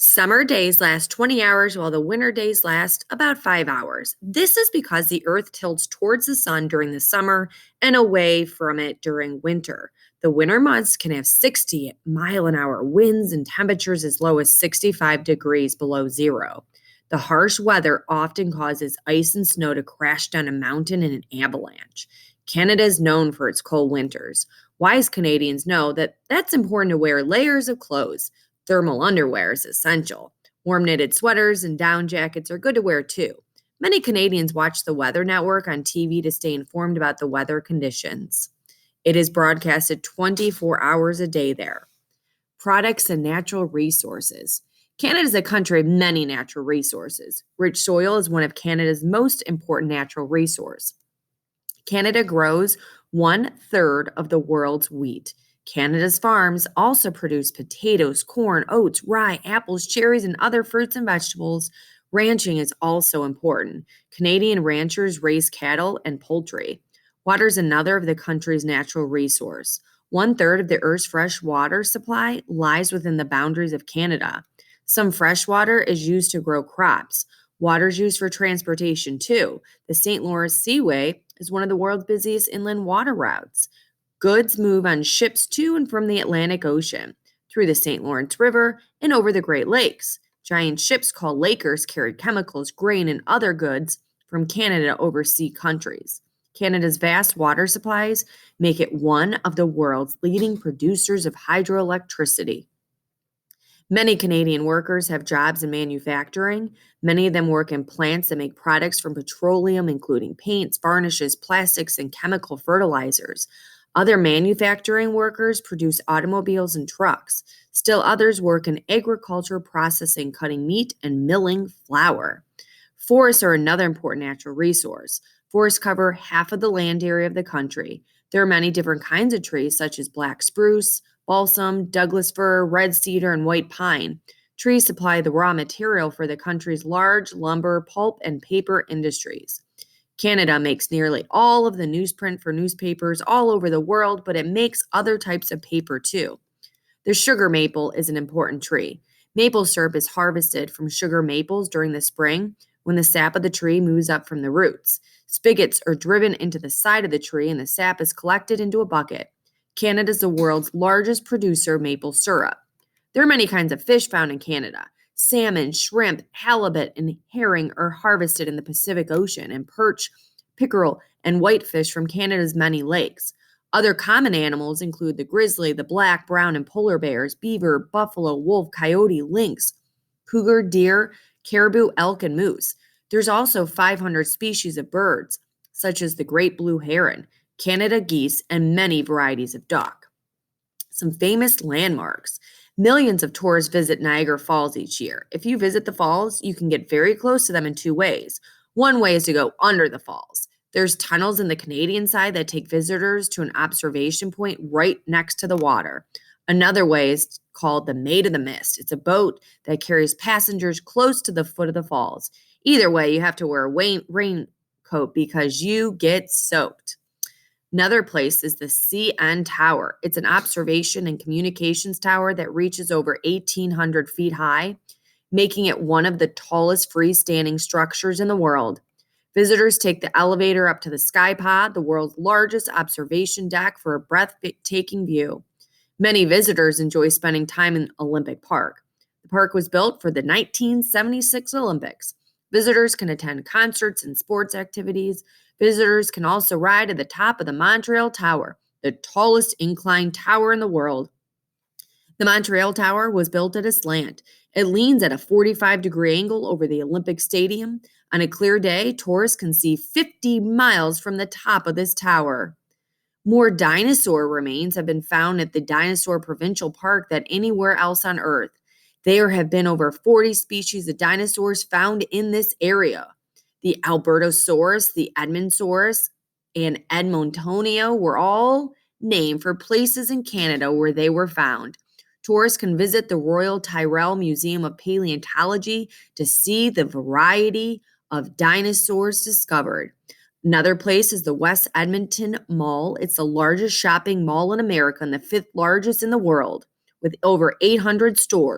Summer days last 20 hours while the winter days last about 5 hours. This is because the Earth tilts towards the sun during the summer and away from it during winter. The winter months can have 60-mile-an-hour winds and temperatures as low as 65 degrees below zero. The harsh weather often causes ice and snow to crash down a mountain in an avalanche. Canada is known for its cold winters. Wise Canadians know that that's important to wear layers of clothes. Thermal underwear is essential. Warm knitted sweaters and down jackets are good to wear too. Many Canadians watch the Weather Network on TV to stay informed about the weather conditions. It is broadcasted 24 hours a day there. Products and natural resources. Canada is a country of many natural resources. Rich soil is one of Canada's most important natural resources. Canada grows 1/3 of the world's wheat. Canada's farms also produce potatoes, corn, oats, rye, apples, cherries, and other fruits and vegetables. Ranching is also important. Canadian ranchers raise cattle and poultry. Water is another of the country's natural resource. 1/3 of the Earth's fresh water supply lies within the boundaries of Canada. Some fresh water is used to grow crops. Water is used for transportation too. The St. Lawrence Seaway is one of the world's busiest inland water routes. Goods move on ships to and from the Atlantic Ocean, through the St. Lawrence River, and over the Great Lakes. Giant ships called lakers carried chemicals, grain, and other goods from Canada to overseas countries. Canada's vast water supplies make it one of the world's leading producers of hydroelectricity. Many Canadian workers have jobs in manufacturing. Many of them work in plants that make products from petroleum, including paints, varnishes, plastics, and chemical fertilizers. Other manufacturing workers produce automobiles and trucks. Still others work in agriculture, processing, cutting meat, and milling flour. Forests are another important natural resource. Forests cover half of the land area of the country. There are many different kinds of trees, such as black spruce, balsam, Douglas fir, red cedar, and white pine. Trees supply the raw material for the country's large lumber, pulp, and paper industries. Canada makes nearly all of the newsprint for newspapers all over the world, but it makes other types of paper too. The sugar maple is an important tree. Maple syrup is harvested from sugar maples during the spring when the sap of the tree moves up from the roots. Spigots are driven into the side of the tree and the sap is collected into a bucket. Canada is the world's largest producer of maple syrup. There are many kinds of fish found in Canada. Salmon, shrimp, halibut, and herring are harvested in the Pacific Ocean, and perch, pickerel, and whitefish from Canada's many lakes. Other common animals include the grizzly, the black, brown, and polar bears, beaver, buffalo, wolf, coyote, lynx, cougar, deer, caribou, elk, and moose. There's also 500 species of birds, such as the great blue heron, Canada geese, and many varieties of duck. Some famous landmarks. Millions of tourists visit Niagara Falls each year. If you visit the falls, you can get very close to them in two ways. One way is to go under the falls. There's tunnels in the Canadian side that take visitors to an observation point right next to the water. Another way is called the Maid of the Mist. It's a boat that carries passengers close to the foot of the falls. Either way, you have to wear a raincoat because you get soaked. Another place is the CN Tower. It's an observation and communications tower that reaches over 1,800 feet high, making it one of the tallest freestanding structures in the world. Visitors take the elevator up to the Sky Pod, the world's largest observation deck, for a breathtaking view. Many visitors enjoy spending time in Olympic Park. The park was built for the 1976 Olympics. Visitors can attend concerts and sports activities. Visitors can also ride at the top of the Montreal Tower, the tallest inclined tower in the world. The Montreal Tower was built at a slant. It leans at a 45-degree angle over the Olympic Stadium. On a clear day, tourists can see 50 miles from the top of this tower. More dinosaur remains have been found at the Dinosaur Provincial Park than anywhere else on Earth. There have been over 40 species of dinosaurs found in this area. The Albertosaurus, the Edmondsaurus, and Edmontonia were all named for places in Canada where they were found. Tourists can visit the Royal Tyrrell Museum of Paleontology to see the variety of dinosaurs discovered. Another place is the West Edmonton Mall. It's the largest shopping mall in America and the fifth largest in the world, with over 800 stores.